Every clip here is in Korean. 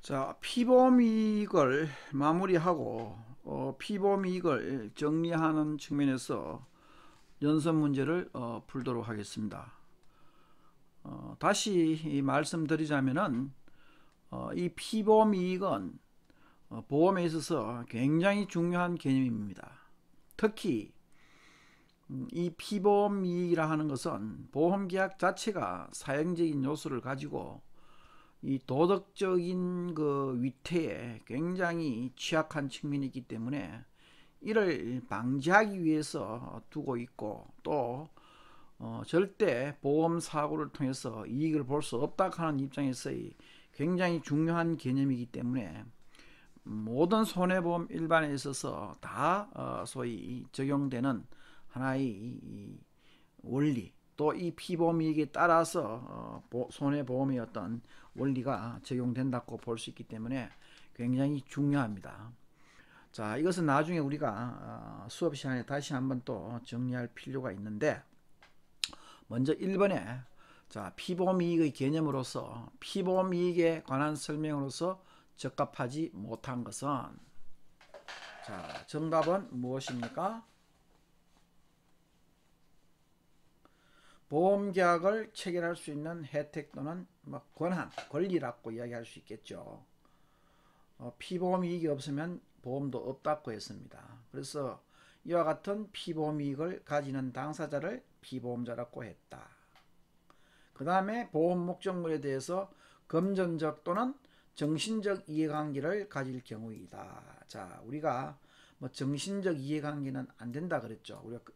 자, 피보미익을 마무리하고 피보미익을 정리하는 측면에서 연습 문제를 풀도록 하겠습니다. 다시 말씀드리자면은 이 피보미익은 보험에 있어서 굉장히 중요한 개념입니다. 특히 이 피보미익이라 하는 것은 보험계약 자체가 사형적인 요소를 가지고 이 도덕적인 그 위태에 굉장히 취약한 측면이 있기 때문에 이를 방지하기 위해서 두고 있고 또 절대 보험 사고를 통해서 이익을 볼 수 없다 하는 입장에서의 굉장히 중요한 개념이기 때문에 모든 손해보험 일반에 있어서 다 소위 적용되는 하나의 이 원리, 또 이 피보미익에 따라서 손해보험의 어떤 원리가 적용된다고 볼 수 있기 때문에 굉장히 중요합니다. 자, 이것은 나중에 우리가 수업 시간에 다시 한번 또 정리할 필요가 있는데, 먼저 1번에 자, 피보미익의 개념으로서 피보미익에 관한 설명으로서 적합하지 못한 것은, 자, 정답은 무엇입니까? 보험계약을 체결할 수 있는 혜택 또는 권한, 권리라고 이야기할 수 있겠죠. 피보험이익이 없으면 보험도 없다고 했습니다. 그래서 이와 같은 피보험이익을 가지는 당사자를 피보험자라고 했다. 그 다음에 보험 목적물에 대해서 금전적 또는 정신적 이해관계를 가질 경우이다. 자, 우리가 정신적 이해관계는 안 된다 그랬죠. 우리가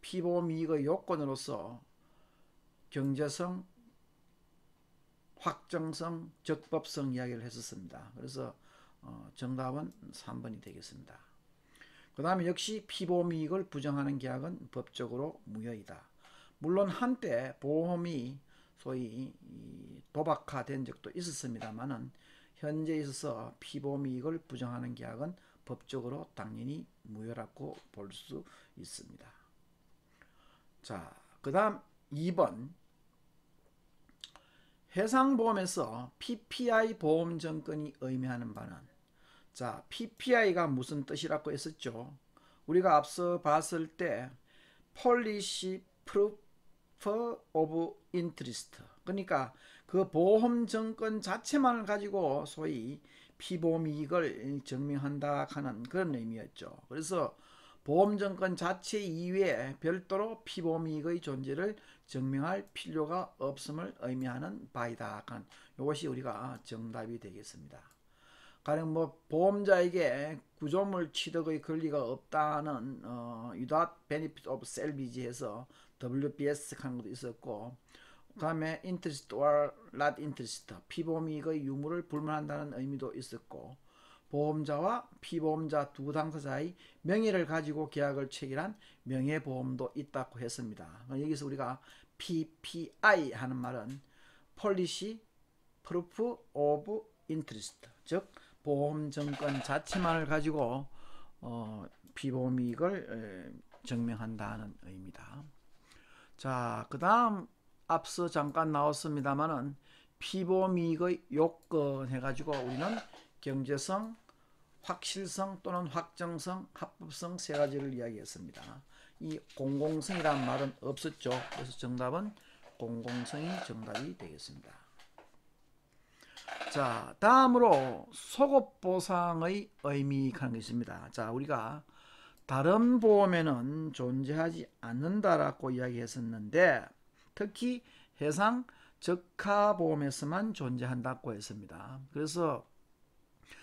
피보험이익의 요건으로서 경제성, 확정성, 적법성 이야기를 했었습니다. 그래서 정답은 3번이 되겠습니다. 그 다음에 역시 피보험이익을 부정하는 계약은 법적으로 무효이다. 물론 한때 보험이 소위 도박화된 적도 있었습니다만은 현재 있어서 피보험이익을 부정하는 계약은 법적으로 당연히 무효라고 볼 수 있습니다. 자, 그 다음 2번, 해상보험에서 PPI 보험증권이 의미하는 바는, 자, PPI가 무슨 뜻이라고 했었죠? 우리가 앞서 봤을 때 Policy Proof of Interest, 그러니까 그 보험증권 자체만을 가지고 소위 피보험이익을 증명한다 하는 그런 의미였죠. 그래서 보험증권 자체 이외에 별도로 피보험이익의 존재를 증명할 필요가 없음을 의미하는 바이다. 이것이 우리가 정답이 되겠습니다. 가령 보험자에게 구조물 취득의 권리가 없다는 without benefit of salvage에서 WBS 하는 것도 있었고, 그 다음에 interest or not interest, 피보험이익의 유무를 불문한다는 의미도 있었고, 보험자와 피보험자 두 당사자의 명예를 가지고 계약을 체결한 명예보험도 있다고 했습니다. 여기서 우리가 PPI 하는 말은 Policy Proof of Interest, 즉 보험증권 자체만을 가지고 피보험이익을 증명한다는 의미다. 자, 그 다음 앞서 잠깐 나왔습니다만은 피보험이익의 요건 해가지고 우리는 경제성, 확실성 또는 확정성, 합법성 세 가지를 이야기했습니다. 이 공공성이란 말은 없었죠. 그래서 정답은 공공성이 정답이 되겠습니다. 자, 다음으로 소급보상의 의미하는 것입니다. 자, 우리가 다른 보험에는 존재하지 않는다라고 이야기했었는데 특히 해상 적하보험에서만 존재한다고 했습니다. 그래서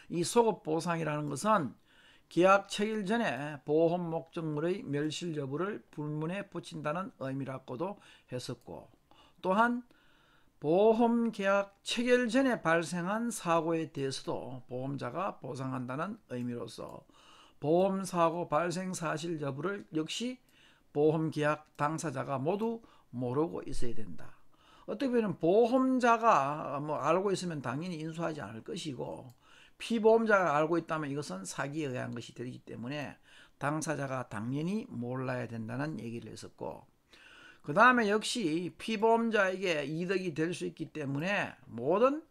이 소급보상이라는 것은 계약 체결 전에 보험 목적물의 멸실 여부를 불문에 붙인다는 의미라고도 했었고, 또한 보험 계약 체결 전에 발생한 사고에 대해서도 보험자가 보상한다는 의미로서 보험사고 발생 사실 여부를 역시 보험계약 당사자가 모두 모르고 있어야 된다. 어떻게 보면 보험자가 알고 있으면 당연히 인수하지 않을 것이고, 피보험자가 알고 있다면 이것은 사기에 의한 것이 되기 때문에 당사자가 당연히 몰라야 된다는 얘기를 했었고, 그 다음에 역시 피보험자에게 이득이 될 수 있기 때문에 모든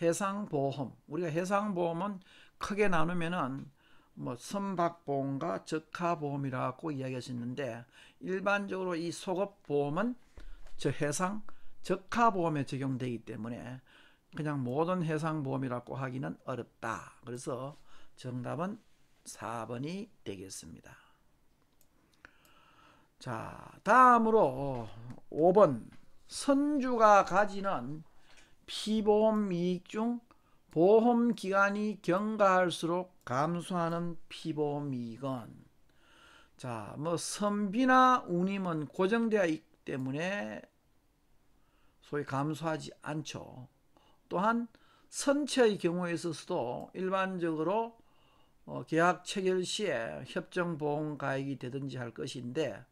해상보험. 우리가 해상보험은 크게 나누면은 뭐 선박보험과 적하보험이라고 이야기했었는데, 일반적으로 이 소급보험은 저 해상 적하보험에 적용되기 때문에 그냥 모든 해상보험이라고 하기는 어렵다. 그래서 정답은 4번이 되겠습니다. 자, 다음으로 5번. 선주가 가지는 피보험 이익 중 보험기간이 경과할수록 감소하는 피보험 이익은, 자, 뭐 선비나 운임은 고정되어 있기 때문에 소위 감소하지 않죠. 또한 선체의 경우에 있어서도 일반적으로 계약 체결 시에 협정보험 가입이 되든지 할 것인데,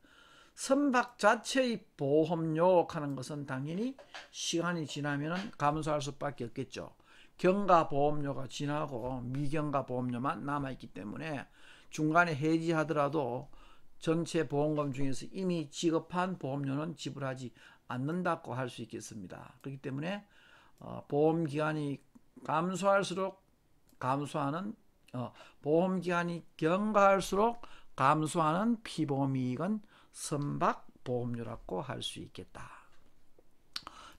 선박 자체의 보험료 하는 것은 당연히 시간이 지나면 감소할 수밖에 없겠죠. 경과 보험료가 지나고 미경과 보험료만 남아있기 때문에 중간에 해지하더라도 전체 보험금 중에서 이미 지급한 보험료는 지불하지 않는다고 할 수 있겠습니다. 그렇기 때문에 보험기간이 감소할수록 감소하는 보험기간이 경과할수록 감소하는 피보험이익은 선박보험료라고 할 수 있겠다.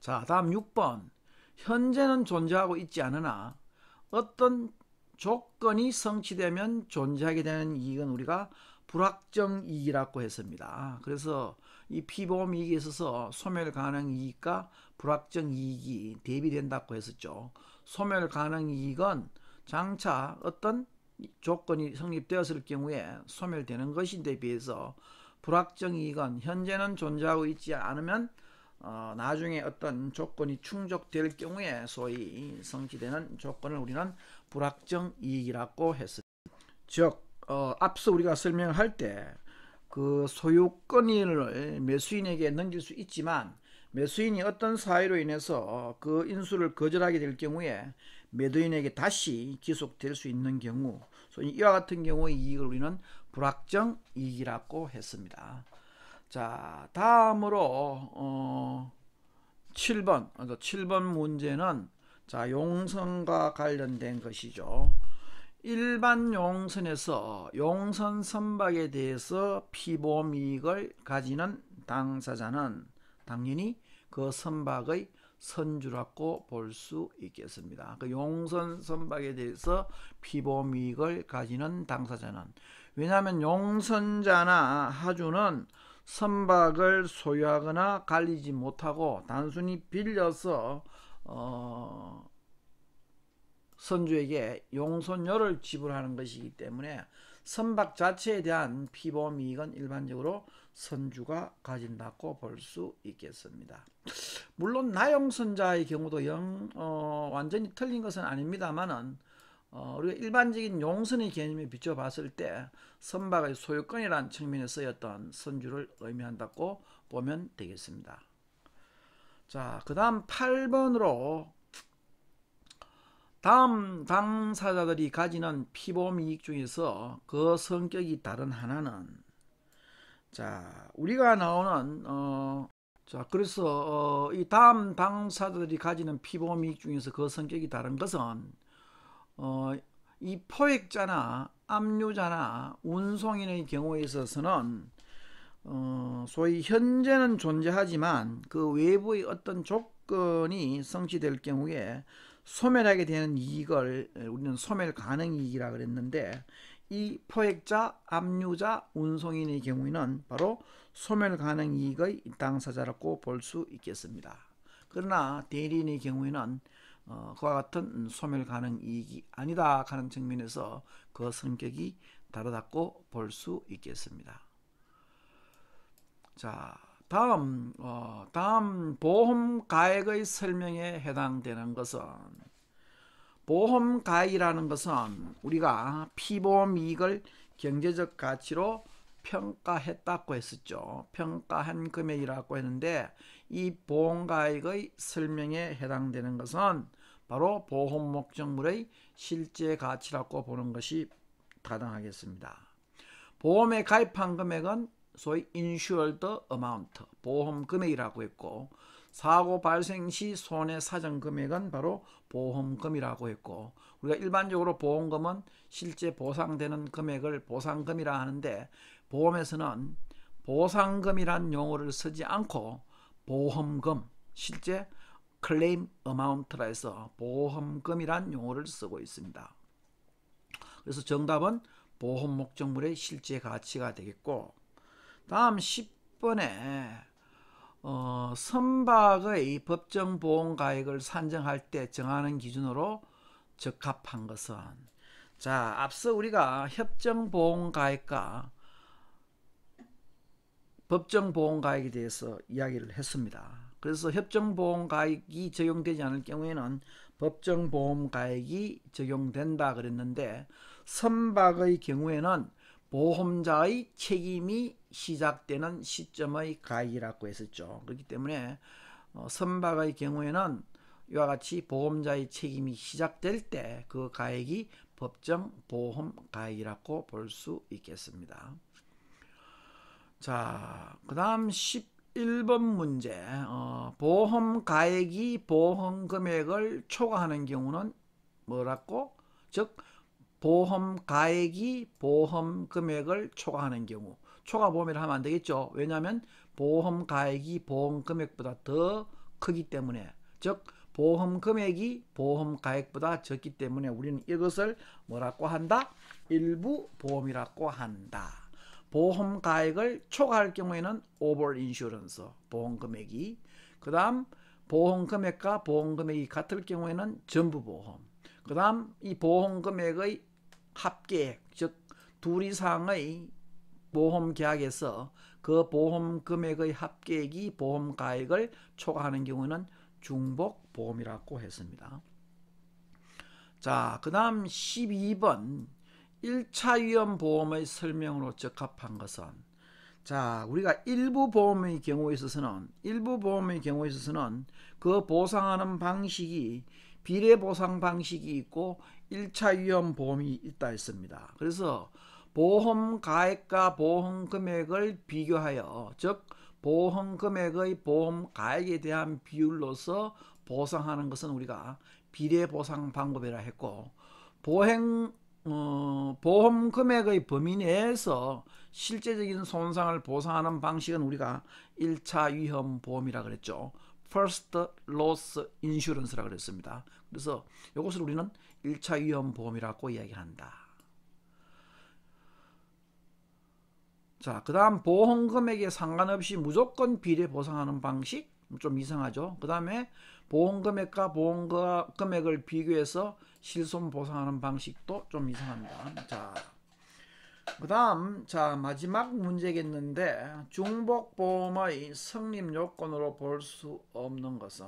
자, 다음 6번. 현재는 존재하고 있지 않으나 어떤 조건이 성취되면 존재하게 되는 이익은 우리가 불확정이익이라고 했습니다. 그래서 이 피보험이익에 있어서 소멸가능이익과 불확정이익이 대비된다고 했었죠. 소멸가능이익은 장차 어떤 조건이 성립되었을 경우에 소멸되는 것인데 비해서, 불확정이익은 현재는 존재하고 있지 않으면 나중에 어떤 조건이 충족될 경우에 소위 성취되는 조건을 우리는 불확정이익이라고 했습니다. 즉 앞서 우리가 설명할 때 그 소유권을 매수인에게 넘길 수 있지만, 매수인이 어떤 사유로 인해서 그 인수를 거절하게 될 경우에 매도인에게 다시 기속될 수 있는 경우, 소위 이와 같은 경우의 이익을 우리는 불확정 이익이라고 했습니다. 자, 다음으로 7번 문제는 자, 용선과 관련된 것이죠. 일반 용선에서 용선 선박에 대해서 피보험 이익을 가지는 당사자는 당연히 그 선박의 선주라고 볼 수 있겠습니다. 그 용선 선박에 대해서 피보험 이익을 가지는 당사자는, 왜냐하면 용선자나 하주는 선박을 소유하거나 관리지 못하고 단순히 빌려서 선주에게 용선료를 지불하는 것이기 때문에 선박 자체에 대한 피보험 이익은 일반적으로 선주가 가진다고 볼 수 있겠습니다. 물론 나용선자의 경우도 완전히 틀린 것은 아닙니다만은 우리가 일반적인 용선의 개념에 비춰봤을 때 선박의 소유권이라는 측면에 쓰였던 선주를 의미한다고 보면 되겠습니다. 자, 그 다음 8번으로 다음 당사자들이 가지는 피보험 이익 중에서 그 성격이 다른 하나는, 자, 우리가 나오는 자, 그래서 이 다음 당사자들이 가지는 피보험 이익 중에서 그 성격이 다른 것은 이 포획자나 압류자나 운송인의 경우에 있어서는 소위 현재는 존재하지만 그 외부의 어떤 조건이 성취될 경우에 소멸하게 되는 이익을 우리는 소멸 가능 이익이라 그랬는데, 이 포획자, 압류자, 운송인의 경우에는 바로 소멸 가능 이익의 당사자라고 볼 수 있겠습니다. 그러나 대리인의 경우에는 그와 같은 소멸 가능 이익이 아니다 하는 측면에서 그 성격이 다르다고 볼 수 있겠습니다. 자, 다음 보험 가액의 설명에 해당되는 것은, 보험 가액이라는 것은 우리가 피보험 이익을 경제적 가치로 평가했다고 했었죠. 평가한 금액이라고 했는데, 이 보험 가액의 설명에 해당되는 것은 바로 보험 목적물의 실제 가치라고 보는 것이 타당하겠습니다. 보험에 가입한 금액은 소위 insured amount, 보험 금액이라고 했고, 사고 발생 시 손해사정 금액은 바로 보험금이라고 했고, 우리가 일반적으로 보험금은 실제 보상되는 금액을 보상금이라 하는데, 보험에서는 보상금이란 용어를 쓰지 않고 보험금, 실제 클레임 어마운트라 해서 보험금이란 용어를 쓰고 있습니다. 그래서 정답은 보험 목적물의 실제 가치가 되겠고, 다음 10번에 선박의 법정 보험 가액을 산정할 때 정하는 기준으로 적합한 것은, 자, 앞서 우리가 협정 보험 가액과 법정 보험 가액에 대해서 이야기를 했습니다. 그래서 협정 보험 가액이 적용되지 않을 경우에는 법정 보험 가액이 적용된다 그랬는데, 선박의 경우에는 보험자의 책임이 시작되는 시점의 가액이라고 했었죠. 그렇기 때문에 선박의 경우에는 이와 같이 보험자의 책임이 시작될 때 그 가액이 법정 보험 가액이라고 볼 수 있겠습니다. 자, 그 다음 11번 문제. 보험 가액이 보험 금액을 초과하는 경우는 뭐라고? 즉 보험 가액이 보험 금액을 초과하는 경우, 초과 보험이라 하면 안 되겠죠. 왜냐하면 보험 가액이 보험 금액보다 더 크기 때문에, 즉 보험 금액이 보험 가액보다 적기 때문에 우리는 이것을 뭐라고 한다? 일부 보험이라고 한다. 보험 가액을 초과할 경우에는 오버 인슈런스, 보험 금액이, 그 다음 보험 금액과 보험 금액이 같을 경우에는 전부 보험, 그 다음 이 보험 금액의 합계액, 즉 둘 이상의 보험 계약에서 그 보험 금액의 합계액이 보험 가액을 초과하는 경우는 중복 보험이라고 했습니다. 자, 그 다음 12번 1차 위험 보험의 설명으로 적합한 것은, 자, 우리가 일부 보험의 경우에 있어서는 그 보상하는 방식이 비례 보상 방식이 있고 1차 위험 보험이 있다 했습니다. 그래서 보험 가액과 보험 금액을 비교하여, 즉 보험 금액의 보험 가액에 대한 비율로서 보상하는 것은 우리가 비례 보상 방법이라 했고, 보험 금액의 범위 내에서 실제적인 손상을 보상하는 방식은 우리가 1차 위험 보험이라 그랬죠. First Loss Insurance라 그랬습니다. 그래서 이것을 우리는 1차 위험 보험이라고 이야기한다. 자, 그 다음 보험 금액에 상관없이 무조건 비례 보상하는 방식, 좀 이상하죠. 그 다음에 보험 금액과 보험 금액을 비교해서 실손 보상하는 방식도 좀 이상합니다. 자, 그 다음, 자, 마지막 문제겠는데, 중복보험의 성립 요건으로 볼 수 없는 것은,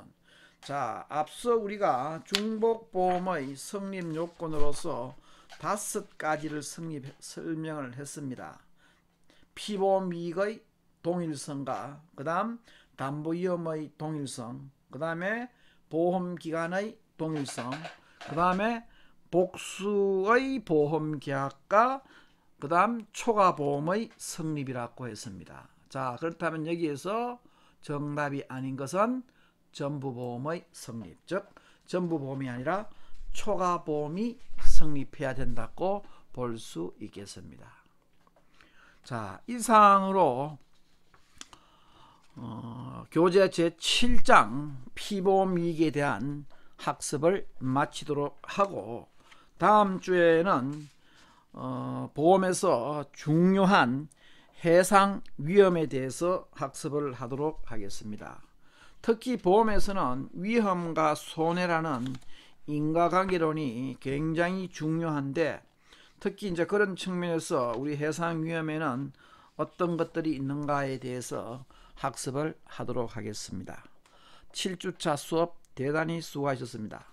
자, 앞서 우리가 중복보험의 성립 요건으로서 5가지를 설명을 했습니다. 피보험 이익의 동일성과, 그 다음 담보위험의 동일성, 그 다음에 보험기간의 동일성, 그 다음에 복수의 보험계약과 그 다음 초과보험의 성립이라고 했습니다. 자, 그렇다면 여기에서 정답이 아닌 것은 전부보험의 성립, 즉 전부보험이 아니라 초과보험이 성립해야 된다고 볼 수 있겠습니다. 자, 이상으로 교재 제7장 피보험 이익에 대한 학습을 마치도록 하고, 다음 주에는 보험에서 중요한 해상 위험에 대해서 학습을 하도록 하겠습니다. 특히 보험에서는 위험과 손해라는 인과관계론이 굉장히 중요한데, 특히 이제 그런 측면에서 우리 해상 위험에는 어떤 것들이 있는가에 대해서 학습을 하도록 하겠습니다. 7주차 수업 대단히 수고하셨습니다.